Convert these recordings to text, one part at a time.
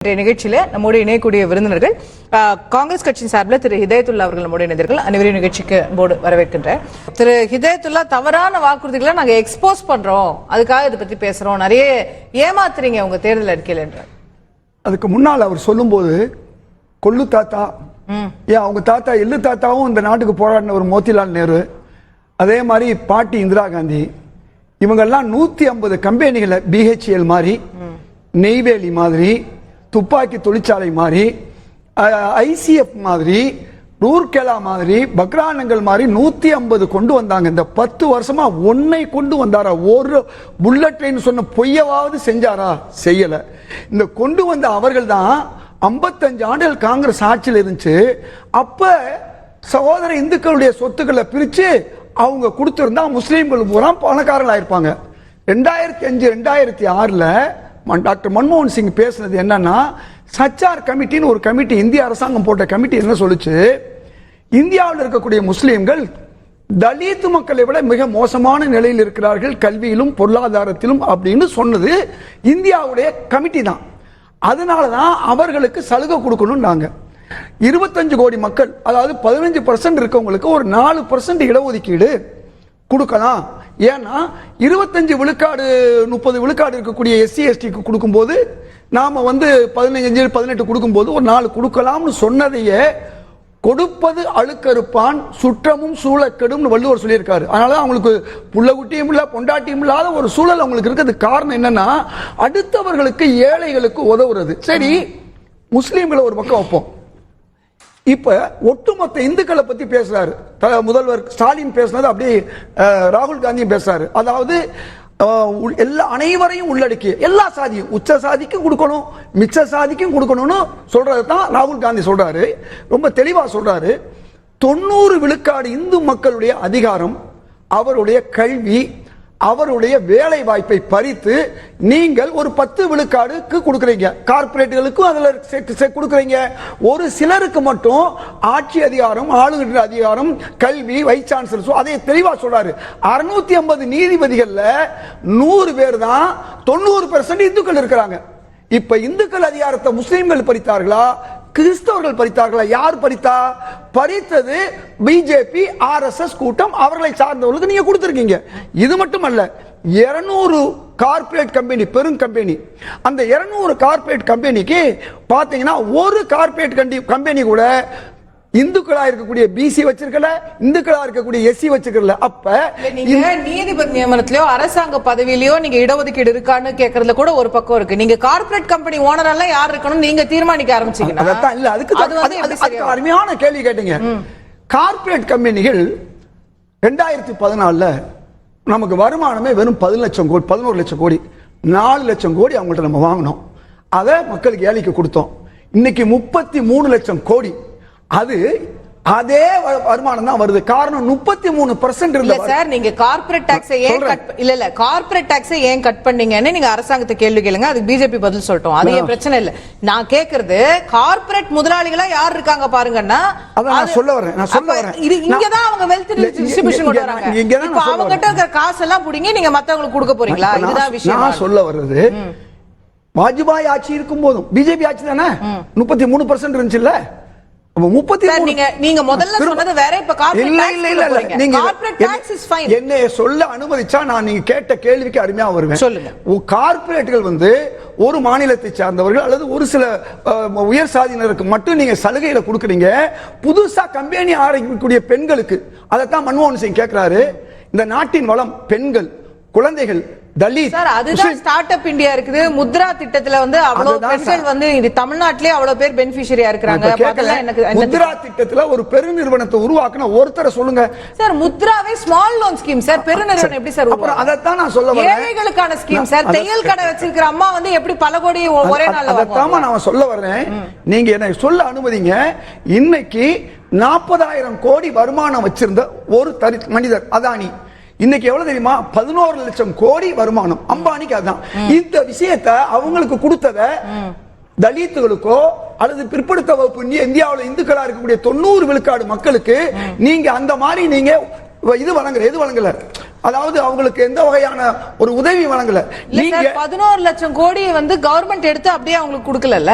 நிகழ்ச்சியில நம்மோடு இணையக்கூடிய விருந்தினர்கள் காங்கிரஸ் கட்சியின் சார்பில் திரு ஹிதாயத்துல்லா அவர்கள் நம்மோடு இணைந்தார்கள். அனைவரையும் நிகழ்ச்சிக்கு போர்டு வரவேற்கின்றேன். திரு ஹிதாயத்துல்லா, தவறான வாக்குறுதிகளை நாங்க எக்ஸ்போஸ் பண்றோம், அதுக்காக இதை பத்தி பேசுறோம், நிறைய ஏமாத்துறீங்க உங்க தேர்தல் அறிக்கையில் என்றார். அதுக்கு முன்னால் அவர் சொல்லும்போது கொள்ளு தாத்தா, ஏன் அவங்க தாத்தா எள்ளு தாத்தாவும் இந்த நாட்டுக்கு போராடின ஒரு மோத்திலால் நேரு, அதே மாதிரி பாட்டி இந்திரா காந்தி, இவங்கெல்லாம் 150 கம்பெனிகளை BHEL மாதிரி, நெய்வேலி மாதிரி, துப்பாக்கி தொழிற்சாலை மாதிரி, ICF மாதிரி, ரூர்கேலா மாதிரி, பக்ரானங்கள் மாதிரி 150 கொண்டு வந்தாங்க. இந்த 10 வருஷமா ஒன்னை கொண்டு வந்தாரா? ஒரு புல்லட் ட்ரெயின் சொன்ன பொய்யவாவது செஞ்சாரா? செய்யல. இந்த கொண்டு வந்த அவர்கள் தான் 55 ஆண்டுகள் காங்கிரஸ் ஆட்சியில் இருந்துச்சு. அப்ப சகோதர இந்துக்களுடைய சொத்துக்களை பிரிச்சு அவங்க கொடுத்திருந்தா முஸ்லீம்கள் பூரா பணக்காரர்கள் ஆயிருப்பாங்க. 2005 2006ல டாக்டர் மன்மோகன் சிங் பேசுனது என்னன்னா, சச்சார் கமிட்டின்னு ஒரு கமிட்டி, இந்திய அரசாங்கம் போட்ட கமிட்டி என்ன சொல்லுச்சு, இந்தியாவில் இருக்கக்கூடிய முஸ்லீம்கள் தலித் மக்களை விட மிக மோசமான நிலையில் இருக்கிறார்கள் கல்வியிலும் பொருளாதாரத்திலும் அப்படின்னு சொன்னது இந்தியாவுடைய கமிட்டி தான். அதனாலதான் அவர்களுக்கு சலுகை கொடுக்கணும்னாங்க. 25 கோடி மக்கள், அதாவது 15% இருக்கவங்களுக்கு ஒரு 4% இடஒதுக்கீடு கொடுக்கலாம். ஏன்னா 25 விழுக்காடு 30 விழுக்காடு இருக்கக்கூடிய SC STக்கு கொடுக்கும்போது நாம 15 18 கொடுக்கும்போது ஒரு 4 கொடுக்கலாம்னு சொன்னதையே கொடுப்பது அழுக்கறுப்பான் சுற்றமும் சூழக்கெடும் வள்ளுவர் சொல்லியிருக்காரு. அதனால அவங்களுக்கு புள்ளகுட்டியும் இல்ல பொண்டாட்டியும் இல்லாத ஒரு சூழல் அவங்களுக்கு இருக்கிறது. காரணம் என்னன்னா, அடுத்தவர்களுக்கு ஏழைகளுக்கு உதவுறது. சரி, முஸ்லீம்களை ஒரு பக்கம் வைப்போம். இப்ப ஒட்டுமொத்த இந்துக்களை பத்தி பேசுறாரு முதல்வர் ஸ்டாலின். பேசுனது அப்படியே ராகுல் காந்தியும் பேசுறாரு. அதாவது அனைவரையும் உள்ளடக்கி எல்லா சாதியும், உச்ச சாதிக்கும் கொடுக்கணும், மிச்ச சாதிக்கும் கொடுக்கணும்னு சொல்றது தான் ராகுல் காந்தி சொல்றாரு. ரொம்ப தெளிவா சொல்றாரு. 90 விழுக்காடு இந்து மக்களுடைய அதிகாரம், அவருடைய கல்வி, அவருடைய வேலை வாய்ப்பை பறித்து நீங்கள் ஒரு 10 விழுக்காடுக்கு கொடுக்குறீங்க. கார்பரேட்டுகளுக்கும் அதுல கொடுக்குறீங்க. ஒரு சிலருக்கு மட்டும் ஆட்சி அதிகாரம், ஆளுகின்ற அதிகாரம், கல்வி, வைஸ் சான்சலர். அதை தெளிவா சொல்றாரு. 650 நீதிபதிகள்ல 100 பேர் தான் 90% இந்துக்கள் இருக்கிறாங்க. இப்ப இந்துக்கள் அதிகாரத்தை முஸ்லிம்கள் பறித்தார்களா, கிறிஸ்தவர்கள் பறித்தார்களா? யார் பறித்தா? பறித்தது பிஜேபி RSS கூட்டம், அவர்களை சார்ந்தவர்களுக்கு நீங்க கொடுத்திருக்கீங்க. இது மட்டுமல்ல, 200 கார்ப்பரேட் கம்பெனி, பெரும் கம்பெனி, அந்த 200 கார்ப்பரேட் கம்பெனிக்கு பாத்தீங்கன்னா ஒரு கார்ப்பரேட் கம்பெனி கூட இந்துக்களா இருக்கக்கூடிய BC வச்சிருக்கல, இந்துக்களா இருக்கக்கூடிய SC வச்சிருக்கல. அப்ப நீங்க நீதிபதி நியமனத்திலயோ அரசாங்க பதவியிலயோ நீங்க இடஒதுக்கீடு இருக்கான்னு கேக்குறதுல கூட ஒரு பக்கம் இருக்கு. நீங்க கார்ப்பரேட் கம்பெனி ஓனர் எல்லாம் யார் இருக்கணும் நீங்க தீர்மானிக்க ஆரம்பிச்சீங்க. இல்ல, அதுக்கு அருமையான கேள்வி கேட்டீங்க. கார்ப்பரேட் கம்பெனிகள் 2014 நமக்கு வருமானமே வெறும் 10 லட்சம் கோடி, 11 லட்சம் கோடி, 4 லட்சம் கோடி அவங்கள்ட்ட நம்ம வாங்கினோம். அதை மக்களுக்கு ஏழைக்கு கொடுத்தோம். இன்னைக்கு 33 லட்சம் கோடி. அது அதே வருமானம் தான் வருது. காரணம் 33% இல்ல சார். நீங்க கார்ப்பரேட் டாக்ஸ் ஏன் கார்ப்பரேட் டாக்ஸ் ஏன் கட் பண்ணீங்கன்னு நீங்க அரசாங்கத்தை கேள்வி கேளுங்க, அதுக்கு பிஜேபி பதில் சொல்லட்டும். அது ஏன் பிரச்சனை இல்ல. நான் கேக்குறது கார்ப்பரேட் முதலாளிகளா யார் இருக்காங்க பாருங்கன்னா, நான் சொல்ல வரேன். இது இங்கதான் அவங்க வெல்த் டிஸ்ட்ரிபியூஷன் கொண்டு வராங்க. இப்ப அவங்க கிட்ட இருக்கிற காசு எல்லாம் புடிங்க நீங்க மத்தவங்களுக்கு கொடுக்க போறீங்களா? இதுதான் விஷயம். நான் சொல்ல வர்றது, வாஜ்பாய் ஆட்சி இருக்கும் போதும் பிஜேபி ஆட்சி தானே 33% இருந்துச்சுல்ல. நீங்க முதல்ல சொன்னது வேற. இப்ப என்ன சொல்ல அனுமதிச்சா நான் நீங்க கேட்ட கேள்விக்கு அருமையா வருவேன். சொல்லுங்க. கார்ப்பரேட்டுகள் ஒரு மாநிலத்தை சார்ந்தவர்கள் அல்லது ஒரு சில உயர் சாதியினருக்கு மட்டும் நீங்க சலுகைகளை கொடுக்குறீங்க. புதுசா கம்பெனி ஆரம்பிக்கக்கூடிய பெண்களுக்கு அதைத்தான் மன்மோகன் சிங் கேட்கிறாரு. இந்த நாட்டின் வளம் பெண்கள், குழந்தைகள், தலித். சார், அதுதான் ஸ்டார்ட் அப் இந்தியா இருக்குது. முத்ரா திட்டத்துல அவ்வளவு பெண்கள் இது தமிழ்நாட்டிலே அவ்வளவு பேர் பெனிஃபிஷியரியா இருக்காங்க. முத்ரா திட்டத்துல ஒரு பெருநிறுவனத்தை உருவாக்குன ஒருத்தரை சொல்லுங்க சார். முத்ராவே ஸ்மால் லோன் ஸ்கீம் சார். பெருநிறுவனம் எப்படி சார்? அப்புறம் அதைத்தான் நான் சொல்ல வரேன். ஏழைகளுக்கான ஸ்கீம் சார். தையல் கடை வச்சிருக்கிற அம்மா எப்படி பல கோடி ஒரே நாள்ல? அதைத்தான் நான் சொல்ல வரேன். நீங்க என்ன சொல்ல அனுமதிங்க. இன்னைக்கு 40,000 கோடி வருமானம் வச்சிருந்த ஒரு மனிதர் அதானி இன்னைக்கு எவ்வளவு தெரியுமா? 11 லட்சம் கோடி வருமானம் அம்பானிக்கு. அதுதான் இந்த விஷயத்தை அவங்களுக்கு கொடுத்தத தலித்துகளுக்கோ அல்லது பிற்படுத்த வகுப்பு இந்தியாவில் இந்துக்களா இருக்கக்கூடிய 90 விழுக்காடு மக்களுக்கு நீங்க அந்த மாதிரி நீங்க இது வழங்கல. அதாவது அவங்களுக்கு எந்த வகையான ஒரு உதவி வழங்கல. நீங்க 11 லட்சம் கோடி வந்து கவர்மெண்ட் எடுத்து அப்படியே அவங்களுக்கு கொடுக்கலல்ல.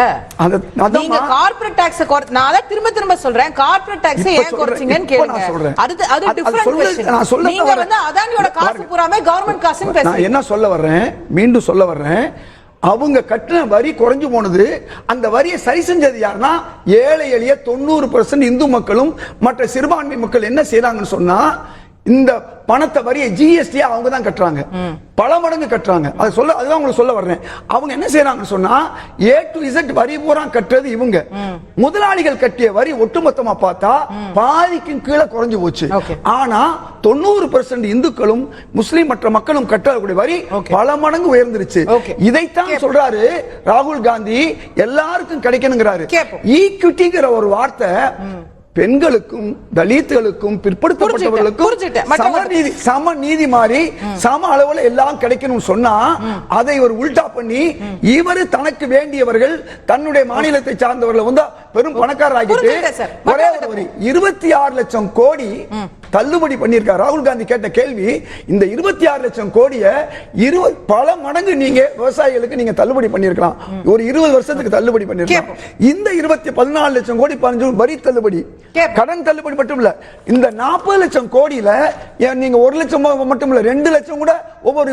நீங்க கார்ப்பரேட் டாக்ஸ் நான் அத திரும்ப சொல்றேன். கார்ப்பரேட் டாக்ஸ் ஏன் குறைச்சீங்கன்னு கேளுங்க. அது டிஃபரண்ட் क्वेश्चन. நீங்க வந்து அதானியோட காசு பூராமே கவர்மெண்ட் காசுன்னு பேசுறீங்க. நான் என்ன சொல்ல வர்றேன், மீண்டும் சொல்ல வர்றேன், அவங்க கட்டின வரி குறைஞ்சு போனது. அந்த வரியை சரி செஞ்சது யாருன்னா ஏழை எளிய 90% இந்து மக்களும் மற்ற சிறுபான்மை மக்கள் என்ன செய்யறாங்கன்னு சொன்னா இந்த பணத்தை வரியை ஜிஎஸ்டி அவங்க தான் கட்டுறாங்க, பல மடங்கு கட்டுறாங்க. அதுதான் உங்களுக்கு சொல்ல வர்றேன். அவங்க என்ன செய்யறாங்கன்னு சொன்னா A to Z வரி பூரா கட்டுறது இவங்க. முதலாளிகள் கட்டிய வரி ஒட்டுமொத்தமா பார்த்தா பாதிக்கும் கீழே குறைஞ்சு போச்சு. ஆனா 90% இந்துக்களும் முஸ்லிம் மற்ற மக்களும் கட்டக்கூடிய வரி பல மடங்கு உயர்ந்துருச்சு. இதைத்தான் சொல்றாரு ராகுல் காந்தி, எல்லாருக்கும் கிடைக்கணுங்கிறாரு. ஈக்விட்டிங்கிற ஒரு வார்த்தை பெண்களுக்கும் தலித்துகளுக்கும் பிற்படுத்தப்பட்டவர்களுக்கும் சம நீதி மாதிரி சம அளவுல எல்லாம் கிடைக்கணும் சொன்னா அதை ஒரு உல்டா பண்ணி இவரு தனக்கு வேண்டியவர்கள் தன்னுடைய மாநிலத்தை சார்ந்தவர்கள் வந்து பெரும் பணக்காரராகிட்டு ஒரே ஒரு 26 லட்சம் கோடி தள்ளுபடி பண்ணியிருக்கார். ராகுல் காந்தி கேட்ட கேள்வி, இந்த 26 லட்சம் கோடியை பல மடங்கு நீங்க விவசாயிகளுக்கு நீங்க தள்ளுபடி பண்ணிருக்கலாம், ஒரு 20 வருஷத்துக்கு தள்ளுபடி பண்ணிருக்கலாம். இந்த 14 லட்சம் கோடி 15 வரி தள்ளுபடி, கடன் தள்ளுபடி மட்டும் இல்ல, இந்த 40 லட்சம் கோடியில நீங்க 1 லட்சம் மட்டும் இல்ல 2 லட்சம் கூட ஒவ்வொரு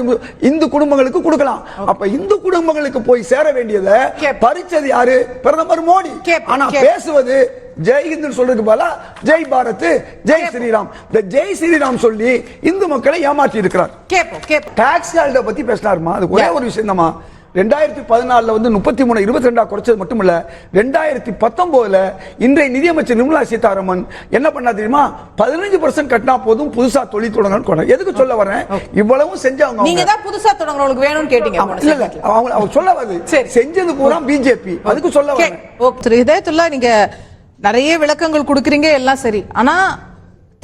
இந்து குடும்பங்களுக்கு கொடுக்கலாம். அப்ப இந்து குடும்பங்களுக்கு போய் சேர வேண்டியதை பறிச்சது யாரு? பிரதமர் மோடி. ஆனா பேசுவது ஜெய் ஹிந்த் சொல்றதுக்கு பதிலா ஜெய் பாரத், ஜெய் ஸ்ரீராம். இந்த ஜெய் ஸ்ரீராம் சொல்லி இந்து மக்களை ஏமாற்றி இருக்கிறார். டாக்ஸ் ஹாலிடே பத்தி பேசினாருமா, அது ஒரே ஒரு விஷயம் தான். 2014 வந்து 33 22 குறைச்சது மட்டும் இல்ல, 2019 இன்றைய நிதியமைச்சர் நிர்மலா சீதாராமன் என்ன பண்ணா தெரியுமா? 15% கட்டினா போதும் புதுசா தொழில் தொடங்கணும். எதுக்கு சொல்ல வரேன், இவ்வளவும் செஞ்சவங்க நீங்க தான் புதுசா தொடங்கறவங்களுக்கு வேணும்னு கேட்டீங்க. இல்ல அவங்க சொல்ல வருது செஞ்சது பூரா பிஜேபி, அதுக்கு சொல்ல வரேன். ஓகே ஹிதாயத்துல்லா, நீங்க நிறைய விளக்கங்கள் கொடுக்குறீங்க, எல்லாம் சரி. ஆனா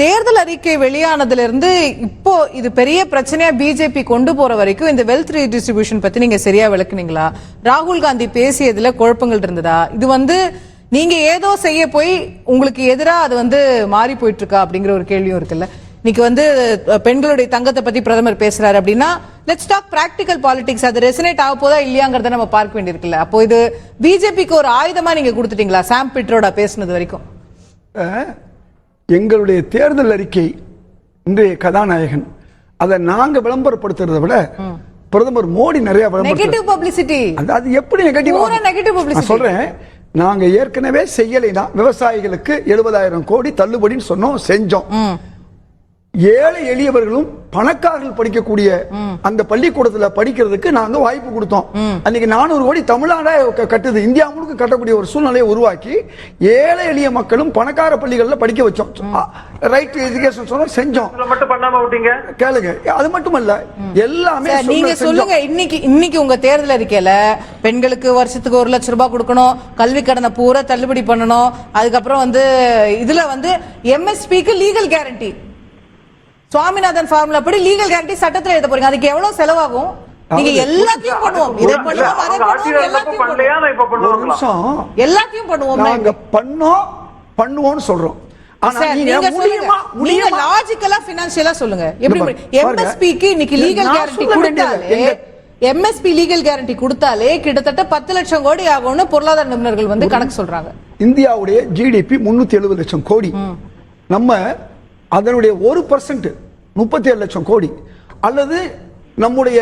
தேர்தல் அறிக்கை வெளியானதுல இருந்து இப்போ இது பெரிய பிரச்சனையா பிஜேபி கொண்டு போற வரைக்கும் இந்த வெல்த் ரீடிஸ்ட்ரிபியூஷன் பத்தி நீங்க சரியா விளக்குனீங்களா? ராகுல் காந்தி பேசியதுல குழப்பங்கள் இருந்ததா? இது வந்து நீங்க ஏதோ செய்ய போய் உங்களுக்கு எதிரா அது வந்து மாறி போயிட்டு இருக்கா அப்படிங்கிற ஒரு கேள்வியும் இருக்குல்ல. இன்னைக்கு வந்து பெண்களுடைய தங்கத்தை பத்தி பிரதமர் பேசுறாரு அப்படின்னா லெட்ஸ் டாக் பிராக்டிகல் பாலிடிக்ஸ். அது ரெசனேட் ஆக போதா இல்லையாங்கிறத நம்ம பார்க்க வேண்டியிருக்குல்ல. அப்போ இது பிஜேபிக்கு ஒரு ஆயுதமா நீங்க கொடுத்துட்டீங்களா சாம் பிட்ரோடா பேசுனது வரைக்கும்? எங்களுடைய தேர்தல் அறிக்கை இன்றைய கதாநாயகன், அதை நாங்க விளம்பரப்படுத்துறதை விட பிரதமர் மோடி நிறைய நெகட்டிவ் பப்ளிசிட்டி. அது எப்படி நெகட்டிவ் சொல்றேன். நாங்க ஏற்கனவே செய்யலைனா விவசாயிகளுக்கு 70,000 கோடி தள்ளுபடின்னு சொன்னோம், செஞ்சோம். ஏழை எளியவர்களும் பணக்காரர்கள் படிக்கக்கூடிய அந்த பள்ளிக்கூடத்துல படிக்கிறதுக்கு நாங்க வாய்ப்பு கொடுத்தோம். அன்னைக்கு 400 கோடி தமிழ்நாடே கட்டுது, இந்தியா முழுக்க கட்டக்கூடிய ஒரு சூழ்நிலையை உருவாக்கி ஏழை எளிய மக்களும் பணக்கார பள்ளிகள்ல படிக்க வச்சோம். ரைட் டு எஜுகேஷன் சொன்னோம், செஞ்சோம். கேளுங்க, அது மட்டுமல்ல எல்லாமே நீங்க சொல்லுங்க. இன்னைக்கு உங்க தேர்தல் அறிக்கையில பெண்களுக்கு வருஷத்துக்கு 1 லட்சம் ரூபாய் கொடுக்கணும், கல்வி கடனை பூரா தள்ளுபடி பண்ணணும், அதுக்கப்புறம் வந்து இதுல வந்து எம்எஸ்பிக்கு லீகல் கேரண்டி, சுவாமிநாதன் ஃபார்முலா படி லீகல் கேரண்டி சட்டத்துல எழுத போறீங்க. அதுக்கு எவ்வளவு செலவாகும்? நீங்க எல்லாத்தையும் பண்ணுவோம், இதை பண்ணுவோம், அதை பண்ணுவோம், எல்லாத்தையும் பண்ணுவோம். நாங்க பண்ணுவோம்னு சொல்றோம். ஆனா நீங்க லாஜிக்கலா ஃபினான்ஷியலா சொல்லுங்க. எப்படி எம்எஸ்பிக்கு இன்னைக்கு லீகல் கேரண்டி கொடுத்தாலே, எம்எஸ்பி லீகல் கேரண்டி கொடுத்தாலே கிட்டத்தட்ட 10 லட்சம் கோடி ஆகும்னு பொருளாதார நிபுணர்கள் வந்து கணக்கு சொல்றாங்க. இந்தியாவுடைய ஜிடிபி 370 லட்சம் கோடி. நம்ம அதனுடைய 1% 37 லட்சம் கோடி, அல்லது நம்முடைய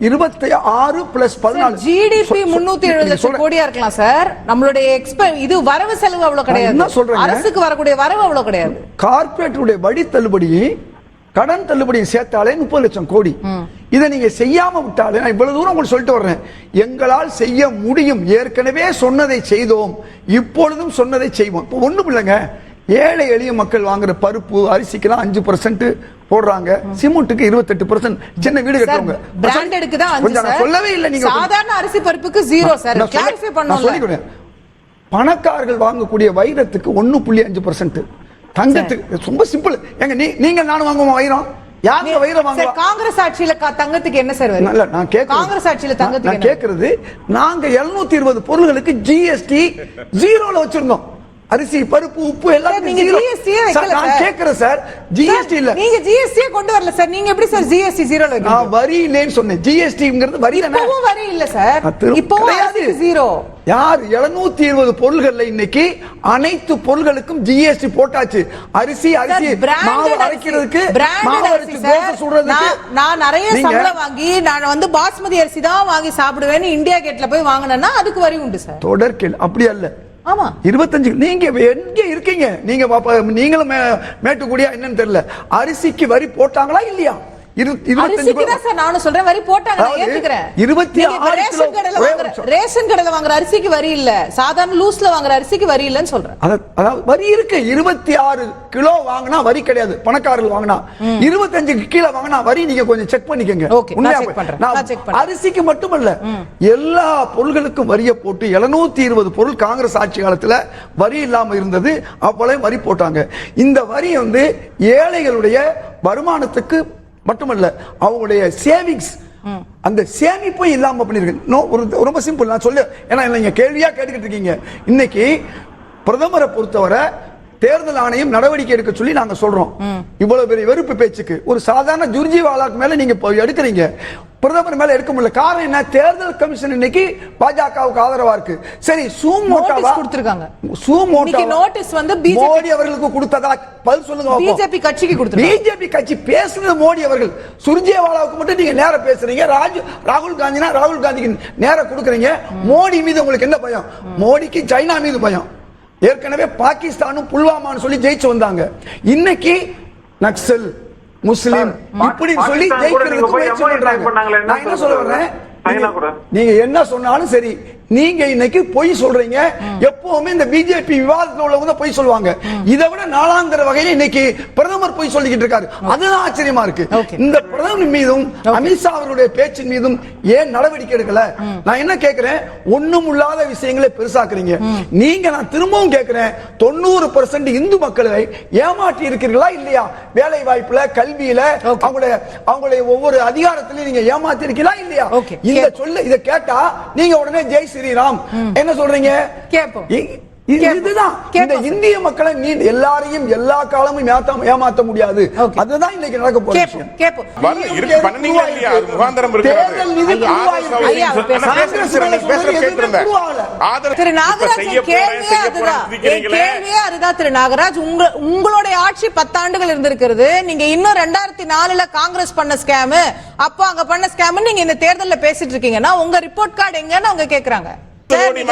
26 பிளஸ் 14 ஜிடிபி 370 லட்சம் கோடியா இருக்கலாம் சார். நம்மளுடைய இது வரவு செலவு அவ்வளவு கிடையாது, அரசுக்கு வரக்கூடிய வரவு அவ்வளவு கிடையாது. கார்ப்பரேட்டுடைய வரி தள்ளுபடி கடன் தள்ளுபடி சேர்த்தாலே 30 லட்சம் கோடி. இதை நீங்க செய்யாம விட்டாலே, நான் இவ்வளவு தூரம் உங்களுக்கு சொல்லிட்டு வர்றேன், எங்களால் செய்ய முடியும். ஏற்கனவே சொன்னதை செய்தோம், இப்பொழுதும் சொன்னதை செய்வோம். இப்போ ஒண்ணும் இல்லைங்க, ஏழை எளிய மக்கள் வாங்குற பருப்பு அரிசிக்கெல்லாம் 5% போடுறாங்க, சிமெண்ட்டுக்கு 28%. சின்ன வீடு கட்டுறவங்க பிராண்டடுக்கு தான் 5%. சொல்லவே இல்லை, நீங்க சாதாரண அரிசி பருப்புக்கு 0 சார். கிளாரிஃபை பண்ணனும். பணக்காரர்கள் வாங்கக்கூடிய வைரத்துக்கு 1.5%, தங்கத்துக்கு ரொம்ப சிம்பிள். எங்க நீங்க நானும் வாங்குவோம் வைரம், யாங்க வைரம் வாங்குவா? காங்கிரஸ் ஆட்சியில தங்கத்துக்கு என்ன சார் வரும்? நான் கேக்குறேன், காங்கிரஸ் ஆட்சியில தங்கத்துக்கு கேக்குறது, நாங்க 720 பொருட்களுக்கு ஜிஎஸ்டி 0ல வச்சிருந்தோம். அரிசி பருப்பு உப்பு எல்லாம் நீங்க ஜிஎஸ்டி வைக்கல நான் கேக்குறேன் சார். ஜிஎஸ்டி இல்ல, நீங்க ஜிஎஸ்டி கொண்டு வரல சார். நீங்க எப்படி சார் ஜிஎஸ்டி ஜீரோல வைக்கிறீங்க? நான் வரி இல்லன்னு சொன்னேன். ஜிஎஸ்டிங்கிறது வரி தானே. இப்பவும் வரி இல்ல சார். இப்பவும் ஜீரோ. யார் 720 பொருள்கள்ல இன்னைக்கு அனைத்து பொருள்களுக்கும் ஜிஎஸ்டி போட்டாச்சு. அரிசி மாவு அரைக்கிறதுக்கு, மாவு அரைச்சு தோசை சுடுறதுக்கு. நான் நிறைய சம்பளம் வாங்கி நான் வந்து பாஸ்மதி அரிசி தான் வாங்கி சாப்பிடுவேன்னு இந்தியா கேட்ல போய் வாங்கினேன்னா அதுக்கு வரி உண்டு சார். தொடர்கேள் அப்படி அல்ல. ஆமா 25 நீங்க எங்க இருக்கீங்க? நீங்களும் மேட்டுக்கூடியா என்னன்னு தெரியல. அரிசிக்கு வரி போட்டாங்களா இல்லையா? 25 சார் நானும் சொல்றேன் வரி போட்டாங்க, நான் ஏத்துக்கிறேன். 26 ரேஷன் கடையில வாங்குற அரிசிக்கு வரி இல்ல, சாதாரண லூஸ்ல வாங்குற அரிசிக்கு வரி இல்லன்னு சொல்றேன். அதாவது வரி இருக்கு. 26 கிலோ வாங்கினா வரி கிடையாது. பணக்காரர்கள் வாங்கினா 25 கீழே வாங்கினா வரி. நீங்க கொஞ்சம் செக் பண்ணிக்கங்க. அரிசிக்கு மட்டுமல்ல, எல்லா பொருள்களுக்கும் வரியை போட்டு 720 பொருள் காங்கிரஸ் ஆட்சி காலத்துல வரி இல்லாம இருந்தது. அப்போல வரி போட்டாங்க. இந்த வரி வந்து ஏழைகளுடைய வருமானத்துக்கு மட்டுமல்ல, அவங்களுடைய சேவிங்ஸ், அந்த சேமிப்பு இல்லாம பண்ணிருக்கு. ரொம்ப சிம்பிள் நான் சொல்ல, ஏன்னா நீங்க கேள்வியா கேட்டுக்கிட்டு இருக்கீங்க. இன்னைக்கு பிரதமரை பொறுத்தவரை தேர்தல் ஆணையம் நடவடிக்கை எடுக்க சொல்லி நாங்க சொல்றோம். இவ்வளவு பெரிய வெறுப்பு பேச்சுக்கு ஒரு சாதாரண ஜுர்ஜிவாலாக்கு மேல நீங்க எடுக்கிறீங்க, பிரதமர் மேல எடுக்க முடியல. காரணம் என்ன? தேர்தல் கமிஷன் இன்னைக்கு பாஜகவுக்கு ஆதரவா இருக்கு. சரி, சூமோட்டோவா கொடுத்திருக்காங்க. சூமோட்டோ நோட்டீஸ் வந்து மோடி அவர்களுக்கு கொடுத்ததா? பதில் சொல்லுங்க. பிஜேபி கட்சிக்கு கொடுத்திருக்காங்க. பிஜேபி கட்சி பேசுனது மோடி அவர்கள். சுர்ஜேவாலாவுக்கு மட்டும் நீங்க நேர பேசுறீங்க. ராகுல் காந்தினா ராகுல் காந்திக்கு நேர கொடுக்குறீங்க. மோடி மீது உங்களுக்கு என்ன பயம்? மோடிக்கு சைனா மீது பயம். ஏற்கனவே பாகிஸ்தானும் புல்வாமான்னு சொல்லி ஜெயிச்சு வந்தாங்க. இன்னைக்கு நக்சல், முஸ்லிம் இப்படி சொல்லி ஜெயிக்கிறதுக்கு முயற்சி பண்றாங்க. நான் என்ன சொல்ல வர்றேன், நீங்க என்ன சொன்னாலும் சரி, நீங்க இன்னைக்கு பொய் சொல்றீங்க. எப்பவுமே இந்த பிஜேபி விவாதத்தில் உள்ளவங்க பொய் சொல்லுவாங்க. இதை விட நாளாந்திர வகையில இன்னைக்கு பிரதமர் பொய் சொல்லிக்கிட்டு இருக்காரு. அதுதான் ஆச்சரியமா இருக்கு. இந்த பிரதமர் மீதும் அமித்ஷா அவருடைய பேச்சின் மீதும் ஏன் நடவடிக்கை எடுக்கல? நான் என்ன கேட்கிறேன், ஒண்ணும் இல்லாத விஷயங்களை பெருசாக்குறீங்க. நீங்க நான் திரும்பவும் கேட்கிறேன், 90% இந்து மக்களை ஏமாற்றி இருக்கிறீர்களா இல்லையா? வேலை வாய்ப்புல, கல்வியில, அவங்களுடைய ஒவ்வொரு அதிகாரத்திலையும் நீங்க ஏமாற்றி இருக்கீங்களா இல்லையா? இந்த சொல்ல இதை கேட்டா நீங்க உடனே ஜெய் ஸ்ரீராம் என்ன சொல்றீங்க? கேட்போம். இதுதான் இந்த இந்திய மக்களை நீ எல்லாரையும் எல்லா காலமும் ஏமாத்த முடியாது. அதுதான் இன்னைக்கு நடக்க போற விஷயம். திரு நாகராஜ், உங்களுடைய ஆட்சி 10 ஆண்டுகள் இருந்திருக்கிறது. நீங்க இன்னும் 2004 காங்கிரஸ் பண்ண ஸ்கேம், அப்போ அங்க பண்ண ஸ்கேம் நீங்க இந்த தேர்தல்ல பேசிட்டு இருக்கீங்கன்னா உங்க ரிப்போர்ட் கார்டு எங்கன்னு அவங்க கேக்குறாங்க.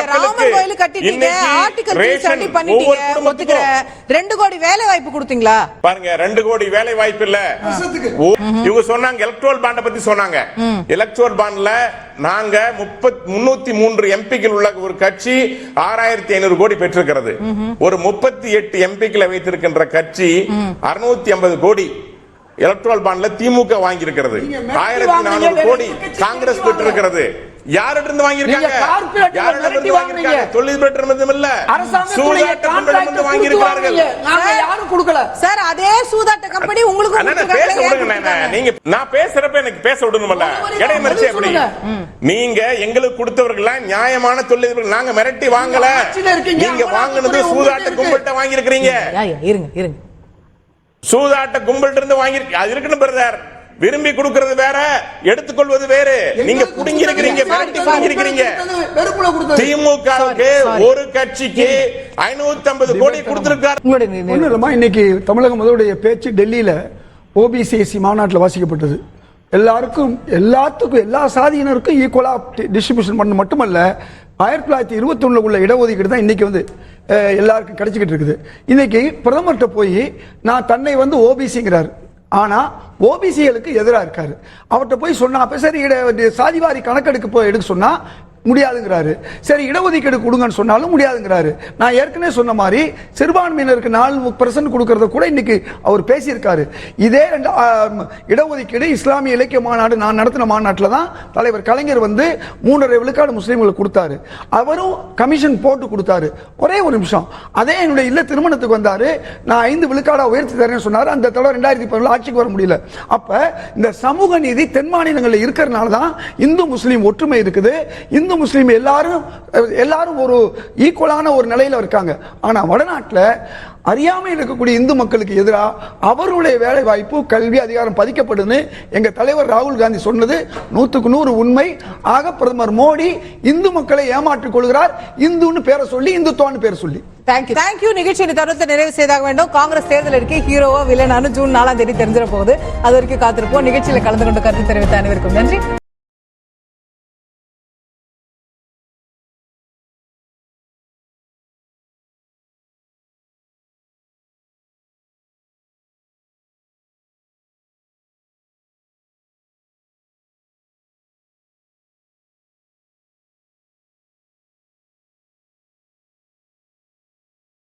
ராமர் கோயில் கட்டிட்டீங்க, ஆர்டிகல் 370 பண்ணிட்டீங்க, ஒத்துக்கிறேன். 2 கோடி வேலை வாய்ப்பு கொடுத்தீங்களா? பாருங்க, 2 கோடி வேலை வாய்ப்பு இல்ல. இவங்க சொன்னாங்க எலக்ட்ரல் பாண்ட பத்தி சொன்னாங்க. எலக்ட்ரல் பாண்ட்ல நாங்க 303 எம்பிக்கள் உள்ள ஒரு கட்சி 6500 கோடி பெற்றிருக்கிறது. ஒரு 38 எம்பிக்களை வைத்திருக்கின்ற கட்சி 650 கோடி எலக்ட்ரல் பாண்ட்ல திமுக வாங்கி இருக்கிறது. 1400 கோடி காங்கிரஸ் பெற்றிருக்கிறது. யாரிடம் வாங்கியிருக்காங்க? யாரிடம் வாங்கியிருக்காங்க? தொழில்பெற்றமிடம் இல்ல, சூதாட்ட கம்பெனி வாங்கியிருக்கார்கள். நாங்க யாரும் கொடுக்கல சார். அதே சூதாட்ட கம்பெனி உங்களுக்கு பேச விடுங்க. நீங்க நான் பேசுறப்ப எனக்கு பேச விடணும்ல, இடைமறிச்சு எப்படி? நீங்க எங்களுக்கு கொடுத்தவர்கள் நியாயமான தொழிலதிபர்கள். நாங்க மிரட்டி வாங்கல. நீங்க வாங்குனது சூதாட்ட கும்பல்கிட்ட வாங்கியிருக்கிறீங்க. இருங்க, சூதாட்ட கும்பல்கிட்ட இருந்து வாங்கி அது இருக்கணும் பிரதர். விரும்பி கொடுக்கிறது வேற, எடுத்துக்கொள்வது வேறு. நீங்க புடுங்கி இருக்கிறீங்க, மிரட்டி புடுங்கி இருக்கிறீங்க. திமுகவுக்கு ஒரு கட்சிக்கு 550 கோடி கொடுத்திருக்காரு. இன்னைக்கு தமிழக முதல்வருடைய பேச்சு டெல்லியில ஓபிசிஎஸ்சி மாநாட்டில் வாசிக்கப்பட்டது. எல்லாத்துக்கும் எல்லா சாதியினருக்கும் ஈக்குவலா டிஸ்ட்ரிபியூஷன் பண்ண மட்டுமல்ல, 1921 உள்ள இடஒதுக்கீடு தான் இன்னைக்கு வந்து எல்லாருக்கும் கிடைச்சிக்கிட்டு இருக்குது. இன்னைக்கு பிரதமர்கிட்ட போய் நான் தன்னை வந்து ஓபிசிங்கிறாரு, ஆனா ஓபிசிகளுக்கு எதிராக இருக்காரு. அவர்கிட்ட போய் சொன்னா அப்ப சரி சாதிவாரி கணக்கெடுக்க எடுக்க சொன்னா முடியாதுங்கிறாரு. சரி இடஒதுக்கீடு கொடுங்கன்னு சொன்னாலும் முடியாதுங்கிறாரு. நான் ஏற்கனவே சொன்ன மாதிரி சிறுபான்மையினருக்கு 4% கொடுக்கறத கூட இன்னைக்கு அவர் பேசியிருக்காரு. இதே இடஒதுக்கீடு இஸ்லாமிய இலக்கிய மாநாடு நான் நடத்தின மாநாட்டில் தான் தலைவர் கலைஞர் வந்து 3.5 விழுக்காடு முஸ்லீம்களுக்கு கொடுத்தாரு. அவரும் கமிஷன் போட்டு கொடுத்தாரு. ஒரே ஒரு நிமிஷம், அதே என்னுடைய இல்ல திருமணத்துக்கு வந்தாரு, நான் 5 விழுக்காடா உயர்த்தி தரேன்னு சொன்னாரு. அந்த தடவை 2010 ஆட்சிக்கு வர முடியல. அப்ப இந்த சமூக நீதி தென் மாநிலங்களில் இருக்கிறதுனால தான் இந்து முஸ்லீம் ஒற்றுமை இருக்குது. இந்து இந்து முஸ்லீம் எல்லாரும் ஒரு ஈக்குவலான ஒரு நிலையில இருக்காங்க. ஆனா வடநாட்டுல அறியாமையில் இருக்கக்கூடிய இந்து மக்களுக்கு எதிராக அவர்களுடைய வேலை வாய்ப்பு, கல்வி, அதிகாரம் பதிக்கப்படுன்னு எங்க தலைவர் ராகுல் காந்தி சொன்னது 100% உண்மை. ஆக பிரதமர் மோடி இந்து மக்களை ஏமாற்றிக் கொள்கிறார், இந்துன்னு பேரை சொல்லி, இந்துத்துவான்னு பேரை சொல்லி. தேங்க்யூ. நிகழ்ச்சியை தொடர்ந்து நிறைவு செய்தாக வேண்டும். காங்கிரஸ் தேர்தல் இருக்கே, ஹீரோவா வில்லனானு ஜூன் 4 தெரிஞ்சிட போகுது. அது வரைக்கும் காத்திருப்போம். நிகழ்ச்சியில கலந்து கொண்டு கருத்து தெரிவித்த அனைவருக்கும் நன்றி.